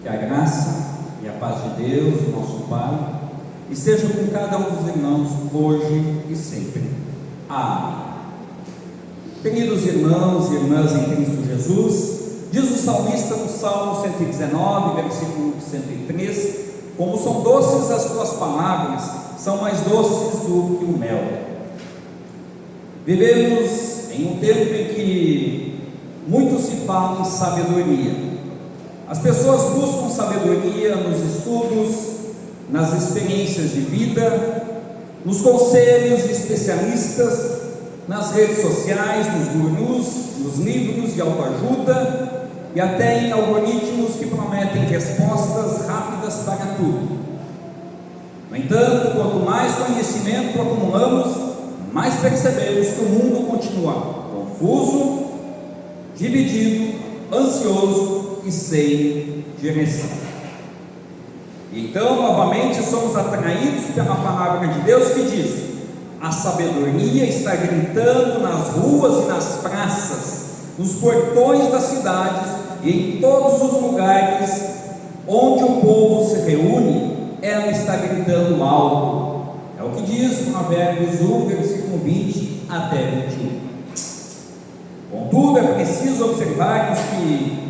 Que a graça e a paz de Deus, nosso Pai, esteja com cada um dos irmãos, hoje e sempre. Amém. Queridos irmãos e irmãs em Cristo Jesus, diz o salmista no Salmo 119, versículo 103, como são doces as tuas palavras, são mais doces do que o mel. Vivemos em um tempo em que muito se fala em sabedoria. As pessoas buscam sabedoria nos estudos, nas experiências de vida, nos conselhos de especialistas, nas redes sociais, nos gurus, nos livros de autoajuda e até em algoritmos que prometem respostas rápidas para tudo. No entanto, quanto mais conhecimento acumulamos, mais percebemos que o mundo continua confuso, dividido, ansioso e sem direção. Então, novamente, somos atraídos pela palavra de Deus que diz: a sabedoria está gritando nas ruas e nas praças, nos portões das cidades e em todos os lugares onde o povo se reúne, ela está gritando alto. É o que diz Provérbios 1, versículo 20 até 21. Contudo, é preciso observarmos que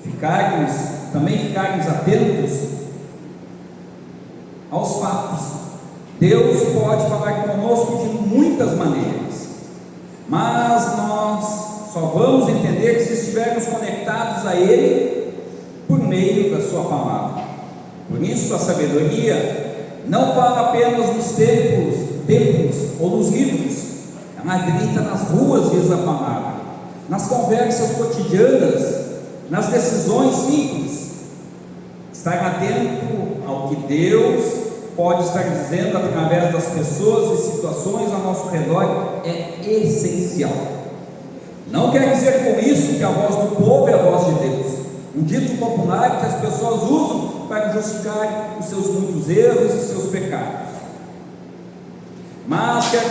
ficarmos atentos aos fatos. Deus pode falar conosco de muitas maneiras, mas nós só vamos entender se estivermos conectados a Ele por meio da sua palavra. Por isso a sabedoria não fala apenas nos templos ou nos livros, ela grita nas ruas, diz a palavra, nas conversas cotidianas, nas decisões simples. Estar atento ao que Deus pode estar dizendo através das pessoas e situações ao nosso redor é essencial. Não quer dizer com isso que a voz do povo é a voz de Deus, um dito popular que as pessoas usam para justificar os seus muitos erros e seus pecados. Mas quer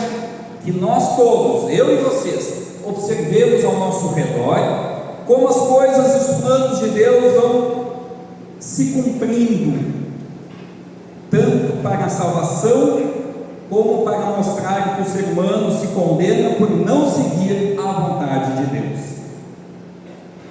que nós todos, eu e vocês, observemos ao nosso redor como as coisas e os planos de Deus vão se cumprindo, tanto para a salvação, como para mostrar que o ser humano se condena por não seguir a vontade de Deus.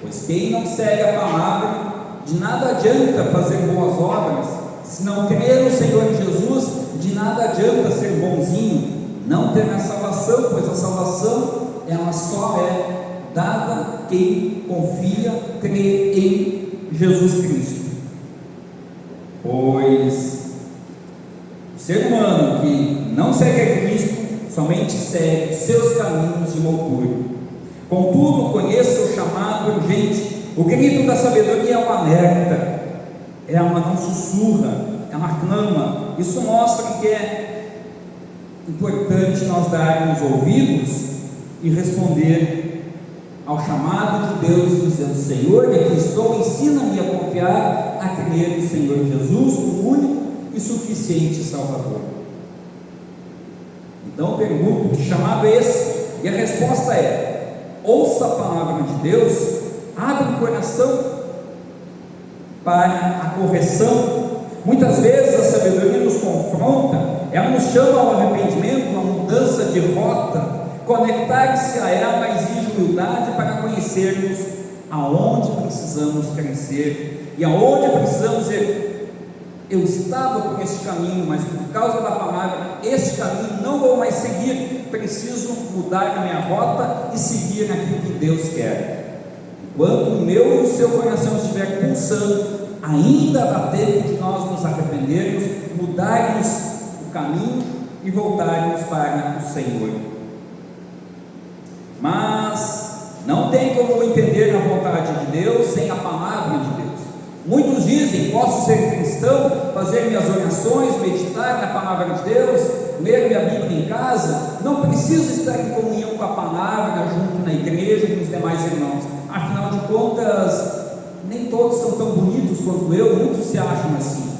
Pois quem não segue a palavra, de nada adianta fazer boas obras. Se não crer no Senhor Jesus, de nada adianta ser bonzinho, não ter a salvação, pois a salvação ela só é dada a quem confia, crê em Jesus Cristo. Pois o ser humano que não segue a Cristo somente segue seus caminhos de loucura. Contudo, conheça o chamado urgente. O grito da sabedoria é um alerta, ela não sussurra, ela clama. Isso mostra que é importante nós darmos ouvidos e responder ao chamado de Deus, dizendo: Senhor, aqui estou, ensina-me a confiar, a crer no Senhor Jesus, o único e suficiente Salvador. Então eu pergunto: que chamado é esse? E a resposta é: ouça a palavra de Deus, abre o coração para a correção. Muitas vezes a sabedoria nos confronta, ela nos chama ao arrependimento, à mudança de rota. Conectar-se a ela exige humildade para conhecermos aonde precisamos crescer e aonde precisamos ir. Eu estava por este caminho, mas por causa da palavra, este caminho não vou mais seguir. Preciso mudar a minha rota e seguir naquilo que Deus quer. Enquanto o meu e o seu coração estiver pulsando, ainda dá tempo de nós nos arrependermos, mudarmos o caminho e voltarmos para o Senhor. Mas não tem como entender a vontade de Deus sem a palavra de Deus. Muitos dizem: posso ser cristão, fazer minhas orações, meditar na palavra de Deus, ler minha Bíblia em casa, não preciso estar em comunhão com a palavra, junto na igreja com os demais irmãos. Afinal de contas, nem todos são tão bonitos quanto eu, muitos se acham assim.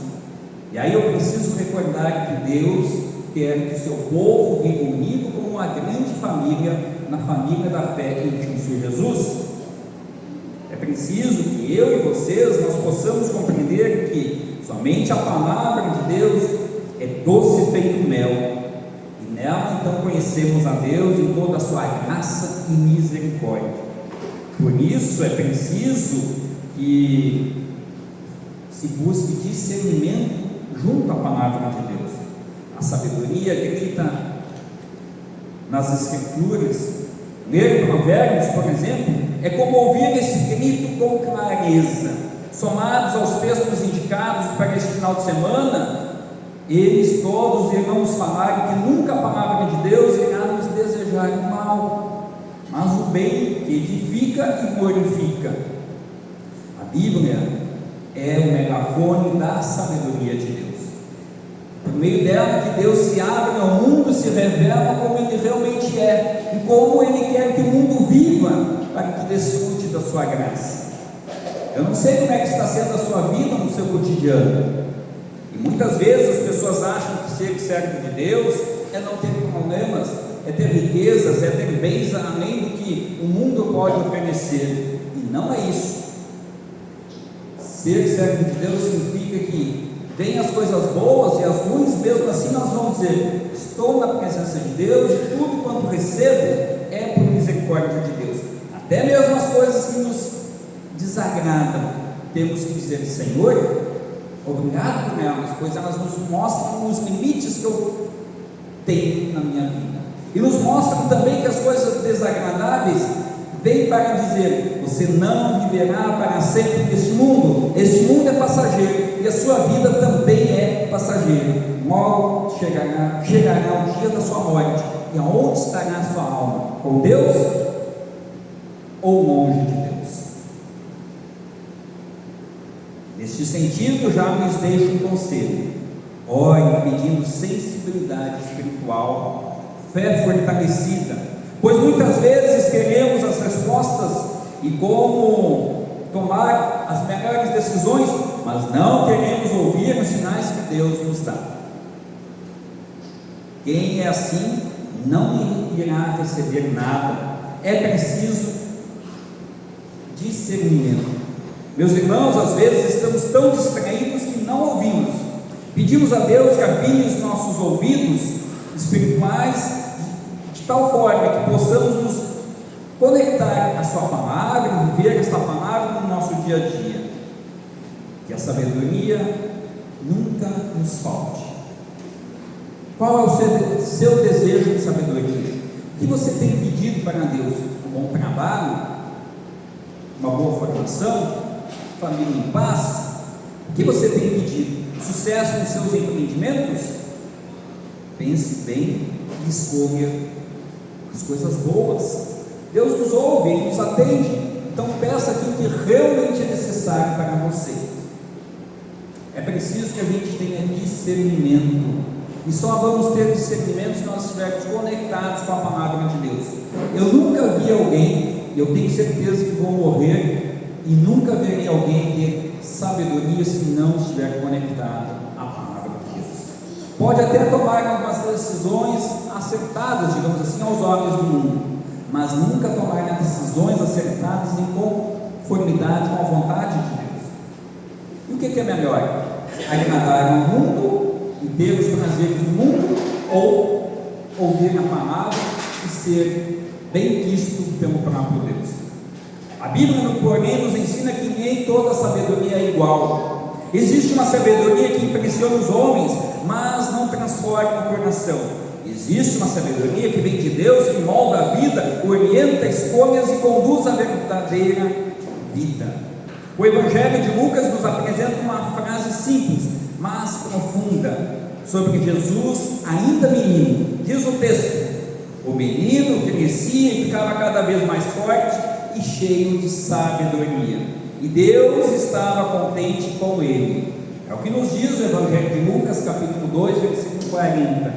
E aí eu preciso recordar que Deus quer que o seu povo viva unido como uma grande família, na família da fé em Cristo Jesus. É preciso que eu e vocês nós possamos compreender que somente a palavra de Deus é doce feito mel, e nela então conhecemos a Deus em toda a sua graça e misericórdia. Por isso é preciso que se busque discernimento junto à palavra de Deus. A sabedoria grita nas Escrituras. Ler Provérbios, por exemplo, é como ouvir esse grito com clareza. Somados aos textos indicados para este final de semana, eles todos irão nos falar que nunca a palavra de Deus irá nos desejar o mal, mas o bem que edifica e glorifica. A Bíblia é o megafone da sabedoria de Deus. Por meio dela que Deus se abre ao mundo, se revela como Ele realmente é, e como Ele quer que o mundo viva, para que desfrute da sua graça. Eu não sei como é que está sendo a sua vida no seu cotidiano, e muitas vezes as pessoas acham que ser servo de Deus é não ter problemas, é ter riquezas, é ter bens além do que o mundo pode oferecer, e não é isso. Ser servo de Deus significa que vem as coisas boas e as ruins, mesmo assim nós vamos dizer: estou na presença de Deus e tudo quanto recebo é por misericórdia de Deus. Até mesmo as coisas que nos desagradam, temos que dizer: Senhor, obrigado por elas, pois elas nos mostram os limites que eu tenho na minha vida, e nos mostram também que as coisas desagradáveis vêm para dizer: você não viverá para sempre neste mundo. Este mundo é passageiro e a sua vida também é passageira. Logo chegará o dia da sua morte, e aonde estará a sua alma? Com Deus ou longe de Deus? Neste sentido, já nos deixo um conselho: ore pedindo sensibilidade espiritual, fé fortalecida, pois muitas vezes queremos as respostas e como tomar as melhores decisões, mas não queremos ouvir os sinais que Deus nos dá. Quem é assim não irá receber nada. É preciso discernimento. Meus irmãos, às vezes estamos tão distraídos que não ouvimos. Pedimos a Deus que afine os nossos ouvidos espirituais de tal forma que possamos nos conectar à sua palavra, viver esta palavra no nosso dia a dia. Que a sabedoria nunca nos falte. Qual é o seu desejo de sabedoria? O que você tem pedido para Deus? Um bom trabalho? Uma boa formação? Família em paz? O que você tem pedido? Sucesso nos seus empreendimentos? Pense bem e escolha as coisas boas. Deus nos ouve, Ele nos atende. Então peça aquilo que realmente é necessário para você. É preciso que a gente tenha discernimento, e só vamos ter discernimento se nós estivermos conectados com a palavra de Deus. Eu nunca vi alguém, eu tenho certeza que vou morrer, e nunca verei alguém ter sabedoria se não estiver conectado à palavra de Deus. Pode até tomar algumas decisões acertadas, digamos assim, aos olhos do mundo, mas nunca tomará decisões acertadas em conformidade com a vontade de Deus. E o que é melhor? Agradar ao mundo e ter os prazeres do mundo, ou ouvir a palavra e ser bem quisto pelo próprio Deus? A Bíblia, porém, nos ensina que nem toda sabedoria é igual. Existe uma sabedoria que impressiona os homens, mas não transforma o coração. Existe uma sabedoria que vem de Deus, que molda a vida, orienta escolhas e conduz à verdadeira vida. O Evangelho de Lucas nos apresenta uma frase simples, mas profunda, sobre Jesus ainda menino. Diz o texto: o menino crescia e ficava cada vez mais forte e cheio de sabedoria, e Deus estava contente com ele. É o que nos diz o Evangelho de Lucas, capítulo 2, versículo 40.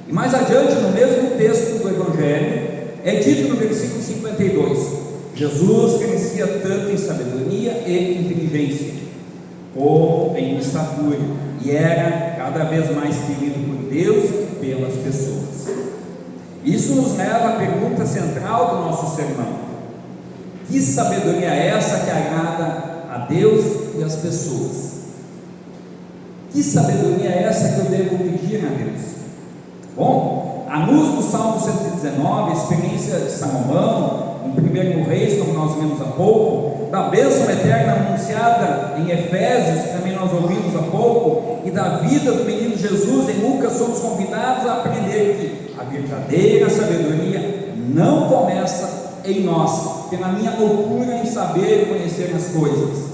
E mais adiante, no mesmo texto do Evangelho, é dito no versículo 52: Jesus crescia tanto em sabedoria e inteligência, como em estatura, e era cada vez mais querido por Deus e pelas pessoas. Isso nos leva à pergunta central do nosso sermão: que sabedoria é essa que agrada a Deus e as pessoas? Que sabedoria é essa que eu devo pedir a Deus? Bom, à luz do Salmo 119, a experiência de Salomão, em 1 Reis, como nós vimos há pouco, da bênção eterna anunciada em Efésios, que também nós ouvimos há pouco, e da vida do menino Jesus em Lucas, somos convidados a aprender que a verdadeira sabedoria não começa em nós, pela minha loucura em saber e conhecer as coisas,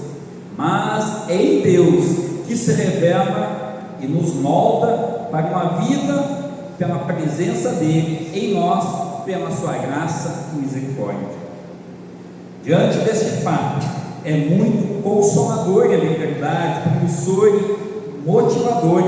mas é em Deus que se revela e nos molda para uma vida pela presença dele em nós, pela sua graça e misericórdia. Diante deste fato, é muito consolador e, na verdade, promissor e motivador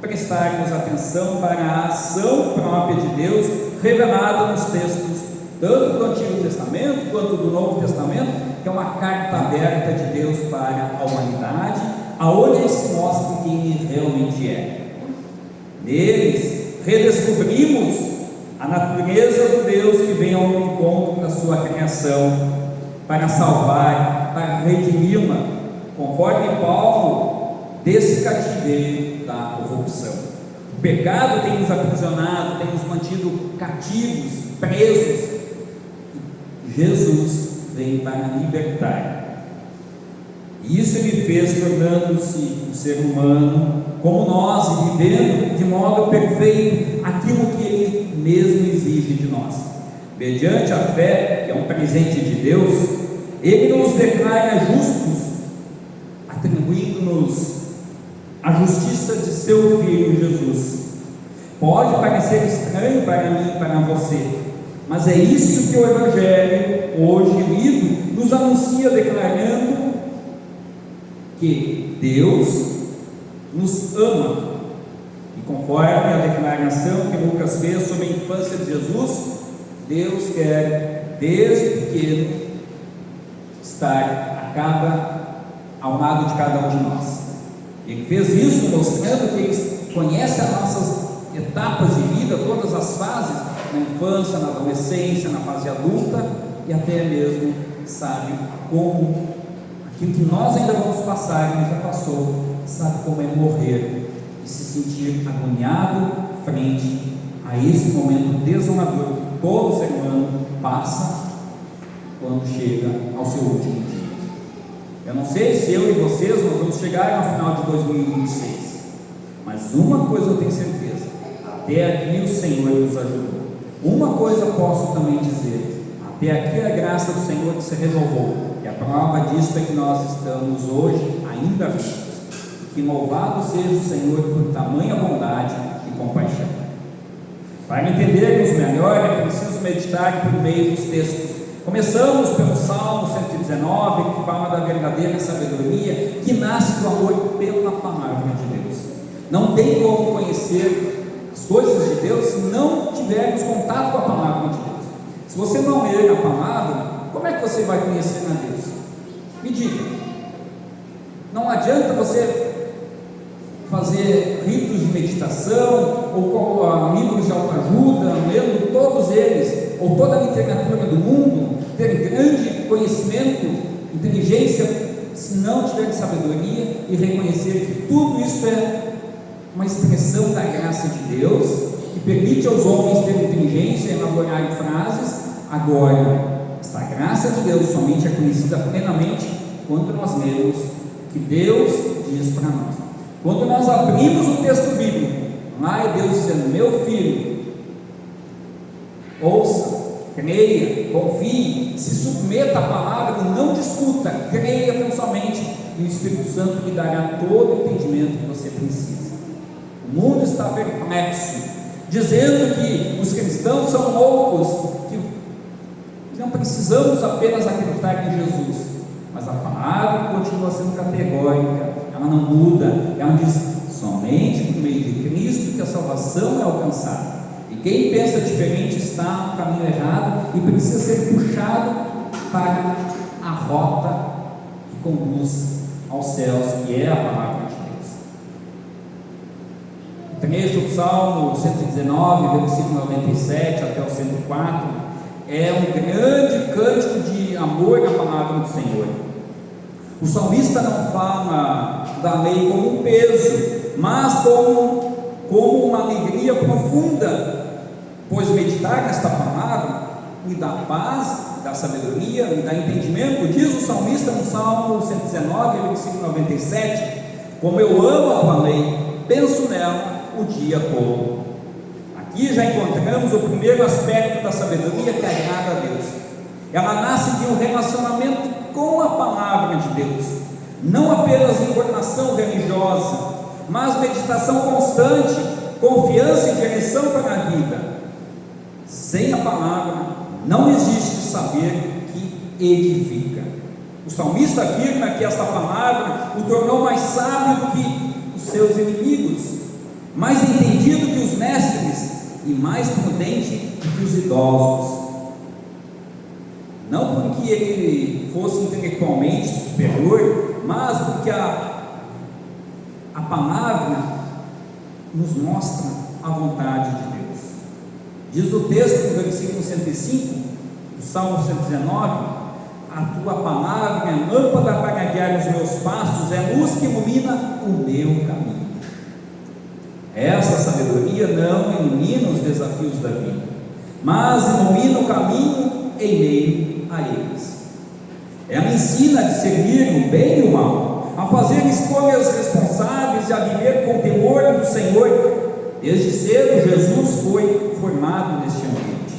prestarmos atenção para a ação própria de Deus revelada nos textos, tanto do Antigo Testamento quanto do Novo Testamento, que é uma carta aberta de Deus para a humanidade, aonde ele se mostra quem ele realmente é. Neles redescobrimos a natureza do Deus que vem ao encontro da sua criação para salvar, para redimi-la, conforme Paulo, desse cativeiro da corrupção. O pecado tem nos aprisionado, tem nos mantido cativos, presos. Jesus vem para libertar. E isso ele fez tornando-se um ser humano como nós e vivendo de modo perfeito aquilo que ele mesmo exige de nós. Mediante a fé, que é um presente de Deus, ele nos declara justos, atribuindo-nos a justiça de seu Filho Jesus. Pode parecer estranho para mim e para você, mas é isso que o Evangelho, hoje lido, nos anuncia, declarando que Deus nos ama, e conforme a declaração que Lucas fez sobre a infância de Jesus, Deus quer desde pequeno estar ao lado de cada um de nós. Ele fez isso mostrando que Ele conhece as nossas etapas de vida, todas as fases, na infância, na adolescência, na fase adulta, e até mesmo sabe como aquilo que nós ainda vamos passar, Ele já passou, sabe como é morrer e se sentir agoniado frente a esse momento desolador que todo ser humano passa quando chega ao seu último dia. Eu não sei se eu e vocês nós vamos chegar ao final de 2026, mas uma coisa eu tenho certeza: até aqui o Senhor nos ajudou. Uma coisa posso também dizer: até aqui a graça do Senhor que se renovou, e a prova disso é que nós estamos hoje ainda vivos. Que louvado seja o Senhor por tamanha bondade e compaixão. Para entendermos melhor, é preciso meditar por meio dos textos. Começamos pelo Salmo 119, que fala da verdadeira sabedoria, que nasce do amor pela palavra de Deus. Não tem como conhecer as coisas de Deus se não tivermos contato com a palavra de Deus. Se você não ler a palavra, como é que você vai conhecer a Deus? Me diga. Não adianta você fazer ritos de meditação, ou livros de autoajuda, lendo todos eles, ou toda a literatura do mundo, ter grande conhecimento, inteligência, se não tiver sabedoria e reconhecer que tudo isso é uma expressão da graça de Deus, que permite aos homens ter inteligência e elaborar frases. Agora, esta graça de Deus somente é conhecida plenamente quando nós lemos o que Deus diz para nós. Quando nós abrimos o texto bíblico, lá é Deus dizendo: meu filho, ouça, creia, confie, se submeta à palavra e não discuta, creia tão somente, e o Espírito Santo lhe dará todo o entendimento que você precisa. O mundo está perplexo, dizendo que os cristãos são loucos, que não precisamos apenas acreditar em Jesus, mas a palavra continua sendo categórica, ela não muda, ela diz: somente por meio de Cristo que a salvação é alcançada, e quem pensa diferente está no caminho errado e precisa ser puxado para a rota que conduz aos céus, que é a palavra de Deus. O trecho do Salmo 119, versículo 97 até o 104, é um grande cântico de amor na palavra do Senhor. O salmista não fala da lei como um peso, mas como uma alegria profunda, pois meditar nesta palavra me dá paz, me dá sabedoria, me dá entendimento. Diz o salmista no Salmo 119, versículo 97: como eu amo a tua lei, penso nela o dia todo. Aqui já encontramos o primeiro aspecto da sabedoria que agrada a Deus. Ela nasce de um relacionamento com a palavra de Deus, não apenas informação religiosa, mas meditação constante, confiança e direção para a vida. Sem a palavra não existe saber que edifica. O salmista afirma que esta palavra o tornou mais sábio do que os seus inimigos, mais entendido que os mestres e mais prudente do que os idosos. Não porque ele fosse intelectualmente superior, mas porque a palavra nos mostra a vontade de Deus. Diz o texto no versículo 105, do Salmo 119: a tua palavra é lâmpada para guiar os meus passos, é luz que ilumina o meu caminho. Essa sabedoria não ilumina os desafios da vida, mas ilumina o caminho em meio a eles. Ela ensina a discernir o bem e o mal, a fazer escolhas responsáveis e a viver com temor do Senhor. Desde cedo Jesus foi formado neste ambiente.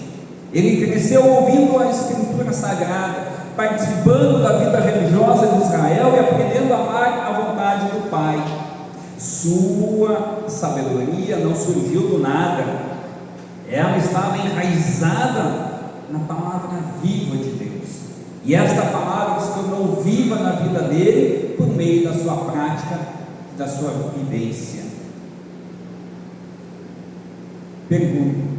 Ele cresceu ouvindo a Escritura Sagrada, participando da vida religiosa de Israel e aprendendo a amar a vontade do Pai. Sua sabedoria não surgiu do nada, ela estava enraizada na palavra viva de Deus, e esta palavra se tornou viva na vida dele por meio da sua prática, da sua vivência. Pergunto: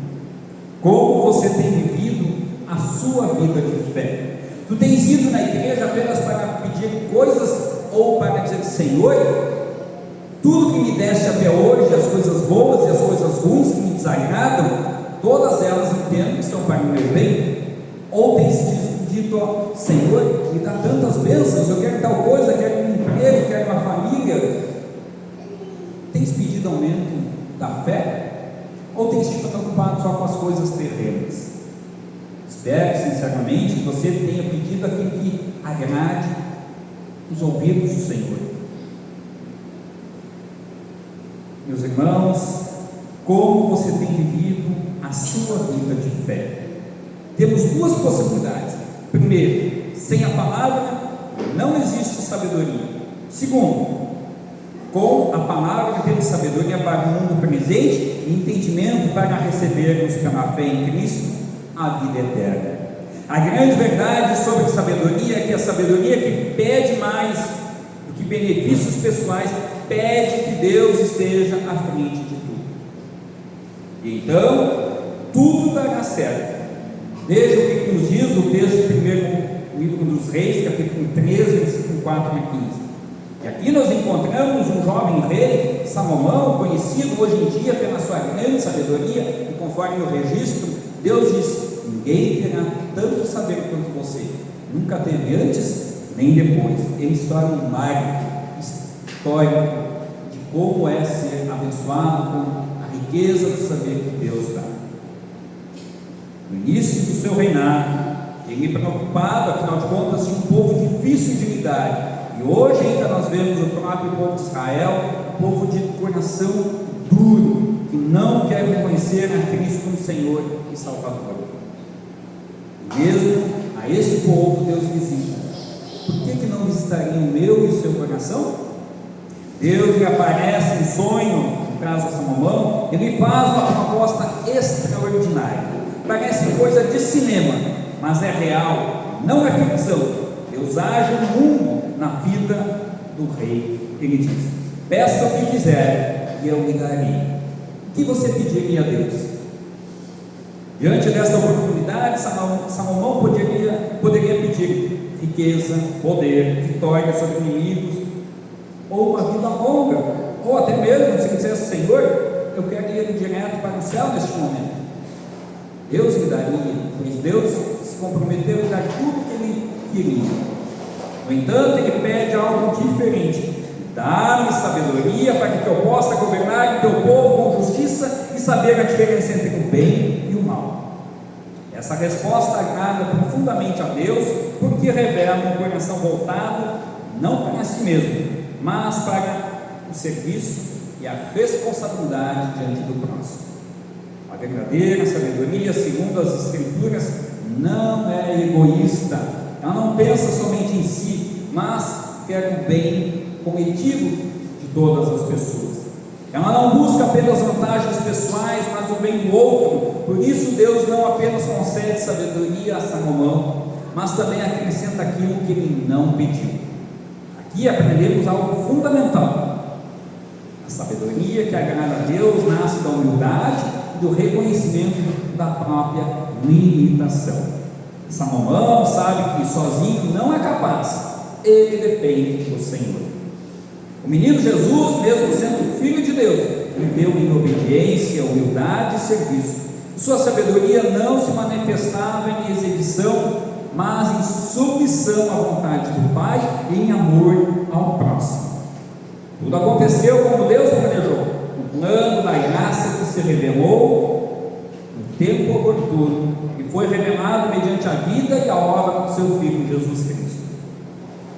como você tem vivido a sua vida de fé? Tu tens ido na igreja apenas para pedir coisas ou para dizer: Senhor, tudo que me deste até hoje, as coisas boas e as coisas ruins que me desagradam, todas elas entendo que são para o meu bem? Ou tens dito: Senhor, me dá tantas bênçãos, eu quero tal coisa, quero um emprego, quero uma família? Tens pedido aumento da fé? Ou tens te preocupado só com as coisas terrenas? Espero sinceramente que você tenha pedido aquilo que agrade os ouvidos do Senhor. Meus irmãos, como você tem vivido a sua vida de fé? Temos duas possibilidades. Primeiro, sem a palavra não existe sabedoria. Segundo, com a palavra temos sabedoria para o mundo presente e entendimento para recebermos pela fé em Cristo a vida eterna. A grande verdade sobre sabedoria é que a sabedoria que pede mais do que benefícios pessoais, pede que Deus esteja à frente de tudo. E então, tudo dará certo. Veja o que nos diz o texto do primeiro livro dos Reis, capítulo 13, versículo 4 a 15. E aqui nós encontramos um jovem rei, Salomão, conhecido hoje em dia pela sua grande sabedoria, e conforme o registro, Deus diz: ninguém terá tanto saber quanto você, nunca teve antes nem depois. Ele se torna um marco histórico de como é ser abençoado com a riqueza do saber que Deus dá. No início do seu reinado, ele preocupado, afinal de contas, tinha um povo difícil de lidar. E hoje ainda nós vemos o próprio povo de Israel, um povo de coração duro, que não quer reconhecer a Cristo como Senhor e Salvador. E mesmo a este povo Deus visita. Por que não visitaria o meu e o seu coração? Deus lhe aparece em sonho, no caso de Salomão, ele faz uma proposta extraordinária. Parece coisa de cinema, mas é real, não é ficção. Deus age no mundo, na vida do rei. Ele diz: peça o que quiser e eu lhe darei. O que você pediria a Deus? Diante dessa oportunidade, Salomão poderia pedir riqueza, poder, vitória sobre inimigos, ou uma vida longa, ou até mesmo, se ele dissesse: Senhor, eu quero ir direto para o céu neste momento. Deus lhe daria pois Deus se comprometeu a dar tudo o que ele queria. No entanto, ele pede algo diferente: dá-me sabedoria para que eu possa governar o teu povo com justiça e saber a diferença entre o bem e o mal. Essa resposta agrada profundamente a Deus, porque revela um coração voltado não para si mesmo, mas para o serviço e a responsabilidade diante do próximo. A verdadeira sabedoria, segundo as Escrituras, não é egoísta. Ela não pensa somente em si, mas quer o bem coletivo de todas as pessoas. Ela não busca apenas vantagens pessoais, mas o bem do outro. Por isso Deus não apenas concede sabedoria a Salomão, mas também acrescenta aquilo que ele não pediu. Aqui aprendemos algo fundamental: a sabedoria que agrada a Deus nasce da humildade e do reconhecimento da própria limitação. Salomão sabe que sozinho não é capaz, ele depende do Senhor. O menino Jesus, mesmo sendo filho de Deus, viveu em obediência, humildade e serviço. Sua sabedoria não se manifestava em exibição, mas em submissão à vontade do Pai e em amor ao próximo. Tudo aconteceu como Deus planejou, o plano da graça que se revelou no tempo oportuno e foi revelado mediante a vida e a obra do seu Filho Jesus Cristo.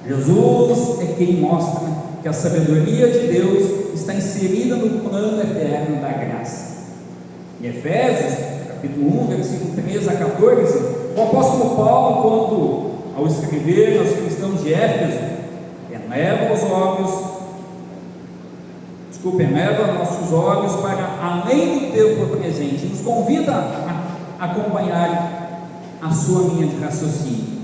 Jesus é quem mostra que a sabedoria de Deus está inserida no plano eterno da graça. Em Efésios, capítulo 1, versículo 13 a 14, o apóstolo Paulo, quando, ao escrever aos cristãos de Éfeso, eleva nossos olhos para além do tempo presente, nos convida a acompanhar a sua linha de raciocínio.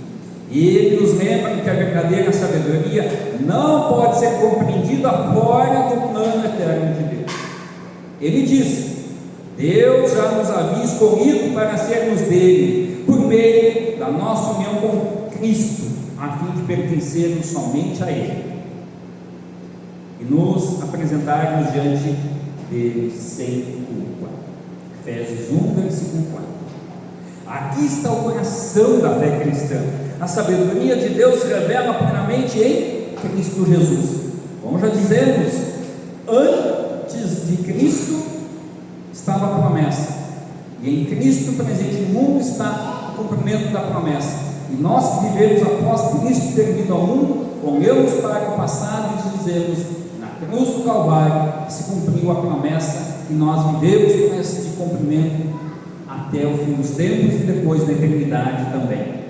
E ele nos lembra que a verdadeira sabedoria não pode ser compreendida fora do plano eterno de Deus. Ele diz: Deus já nos havia escolhido para sermos dele, por meio da nossa união com Cristo, a fim de pertencermos somente a Ele e nos apresentarmos diante dele sem culpa. Efésios 1, versículo 4. Aqui está o coração da fé cristã. A sabedoria de Deus se revela plenamente em Cristo Jesus. Como já dizemos, antes de Cristo estava a promessa, e em Cristo presente no mundo está o cumprimento da promessa. E nós que vivemos após Cristo ter vindo ao mundo, olhamos para o passado e dizemos: na cruz do Calvário se cumpriu a promessa, e nós vivemos com esse cumprimento até o fim dos tempos e depois da eternidade também.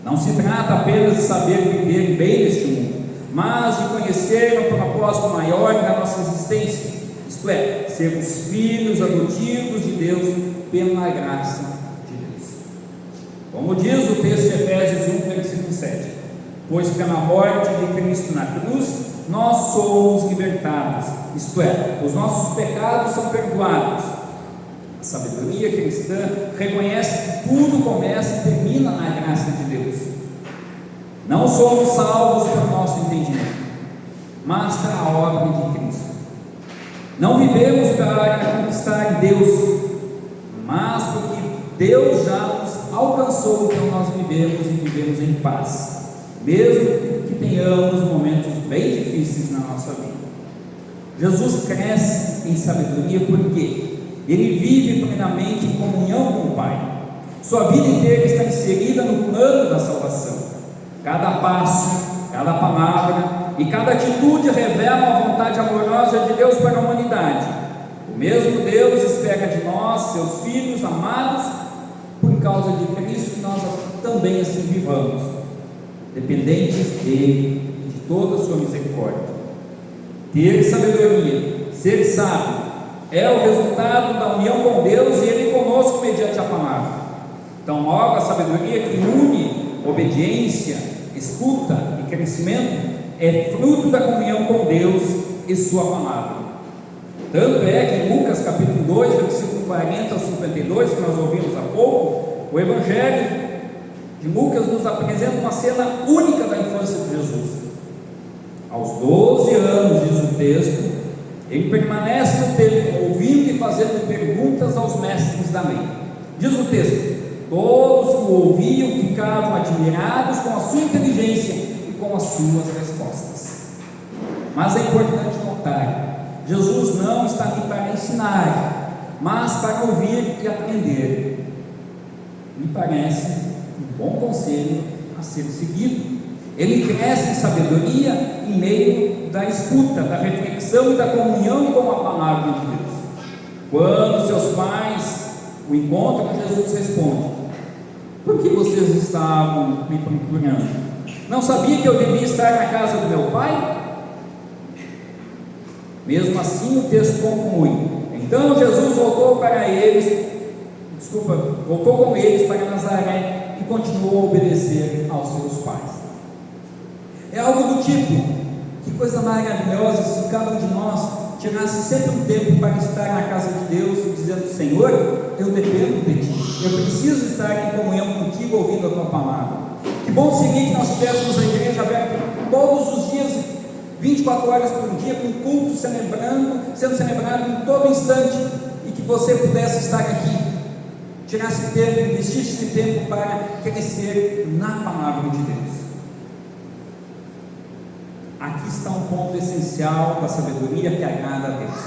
Não se trata apenas de saber viver bem neste mundo, mas de conhecer o propósito maior da nossa existência, isto é, sermos filhos adotivos de Deus pela graça de Deus. Como diz o texto de Efésios 1, versículo 7: pois pela morte de Cristo na cruz, nós somos libertados, isto é, os nossos pecados são perdoados. A sabedoria cristã reconhece que tudo começa e termina na graça de Deus. Não somos salvos pelo nosso entendimento, mas pela obra de Cristo. Não vivemos para conquistar Deus, mas porque Deus já nos alcançou, então nós vivemos e vivemos em paz, mesmo que tenhamos momentos bem difíceis na nossa vida. Jesus cresce em sabedoria porque ele vive plenamente em comunhão com o Pai. Sua vida inteira está inserida no plano da salvação. Cada passo, cada palavra e cada atitude revelam a vontade amorosa de Deus para a humanidade. O mesmo Deus espera de nós, seus filhos amados, por causa de Cristo, nós também assim vivamos, dependentes dele e de toda a sua misericórdia. Ter sabedoria, ser sábio, é o resultado da união com Deus e Ele conosco mediante a palavra. Então, logo, a sabedoria que une obediência, escuta e crescimento é fruto da comunhão com Deus e Sua palavra. Tanto é que em Lucas capítulo 2, versículo 40 ao 52, que nós ouvimos há pouco, o Evangelho de Lucas nos apresenta uma cena única da infância de Jesus. Aos 12 anos, diz o texto, ele permanece no templo, ouvindo e fazendo perguntas aos mestres da lei. Diz o texto: Todos que o ouviam ficavam admirados com a sua inteligência e com as suas respostas. Mas é importante notar, Jesus não está aqui para ensinar, mas para ouvir e aprender. Me parece um bom conselho a ser seguido. Ele cresce em sabedoria em meio da escuta, da reflexão e da comunhão com a palavra de Deus. Quando seus pais o encontram, Jesus responde: por que vocês estavam me procurando? Não sabia que eu devia estar na casa do meu pai? Mesmo assim, o texto conclui: então Jesus voltou com eles para Nazaré e continuou a obedecer aos seus pais. É algo do tipo: que coisa maravilhosa se cada um de nós tirasse sempre um tempo para estar na casa de Deus, dizendo: Senhor, eu dependo de Ti, eu preciso estar em comunhão contigo, ouvindo a Tua palavra. Que bom seria que nós tivéssemos a igreja aberta todos os dias, 24 horas por dia, com culto sendo celebrado em todo instante, e que você pudesse estar aqui, tirasse tempo, investisse esse tempo para crescer na palavra de Deus. Aqui está um ponto essencial da sabedoria que agrada a Deus.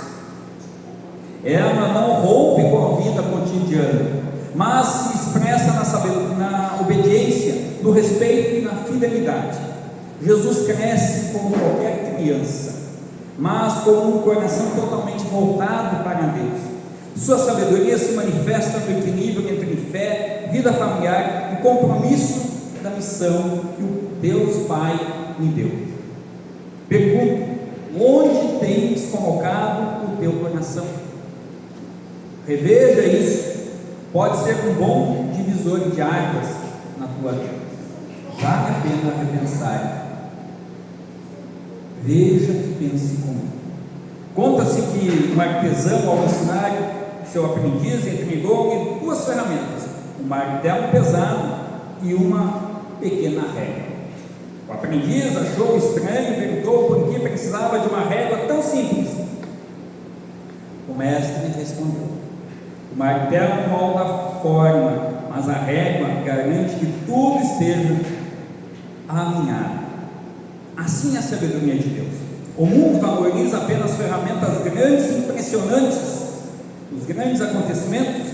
Ela não rompe com a vida cotidiana, mas se expressa na obediência, no respeito e na fidelidade. Jesus cresce como qualquer criança, mas com um coração totalmente voltado para Deus. Sua sabedoria se manifesta no equilíbrio entre fé, vida familiar e compromisso da missão que o Deus Pai me deu. Pergunto: onde tens colocado o teu coração? Reveja isso, pode ser um bom divisor de águas na tua vida. Vale a pena repensar. Veja e pense comigo. Conta-se que um artesão, ao ensinar seu aprendiz, entregou-lhe 2 ferramentas: um martelo pesado e uma pequena régua. O aprendiz achou estranho e perguntou por que precisava de uma régua tão simples. O mestre respondeu: o martelo molda a forma, mas a régua garante que tudo esteja alinhado. Assim é a sabedoria de Deus. O mundo valoriza apenas ferramentas grandes e impressionantes, os grandes acontecimentos.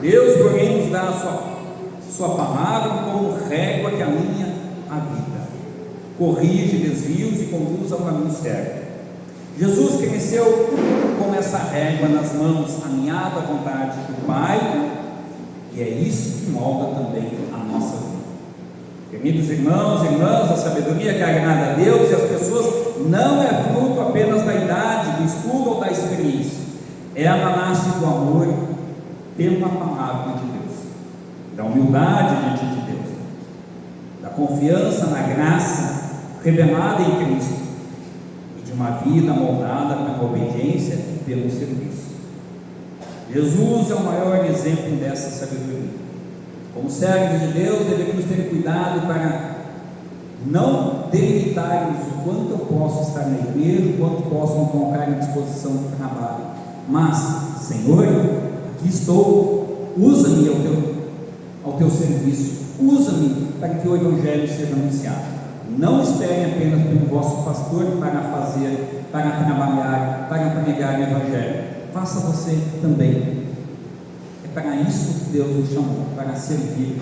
Deus, porém, nos dá a sua palavra como régua que alinha a vida, corrige desvios e conduz ao caminho certo. Jesus cresceu com essa régua nas mãos, alinhado à vontade do Pai, e é isso que molda também a nossa vida. Queridos irmãos e irmãs, a sabedoria que agrada a Deus e as pessoas não é fruto apenas da idade, do estudo ou da experiência. Ela nasce do amor pela palavra de Deus, da humildade diante de Deus, da confiança na graça revelada em Cristo e de uma vida moldada pela obediência e pelo serviço. Jesus é o maior exemplo dessa sabedoria. Como servos de Deus, devemos ter cuidado para não delimitarmos o quanto eu posso estar na igreja, o quanto posso me colocar à disposição do trabalho. Mas, Senhor, aqui estou, usa-me ao teu serviço, usa-me para que o Evangelho seja anunciado. Não esperem apenas pelo vosso pastor para trabalhar, para pregar o Evangelho. Faça você também. É para isso que Deus nos chamou, para servir,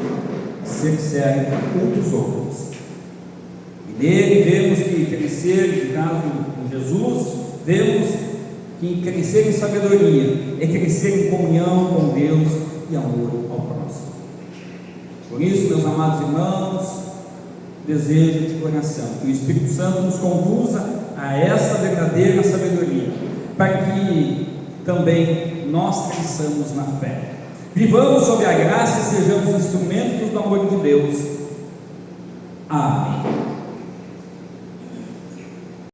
ser servo um dos outros. E nele vemos que crescer, no caso de Jesus, vemos que crescer em sabedoria é crescer em comunhão com Deus e amor ao próximo. Por isso, meus amados irmãos, desejo de coração que o Espírito Santo nos conduza a essa verdadeira sabedoria, para que também nós cresçamos na fé. Vivamos sob a graça e sejamos instrumentos do amor de Deus. Amém.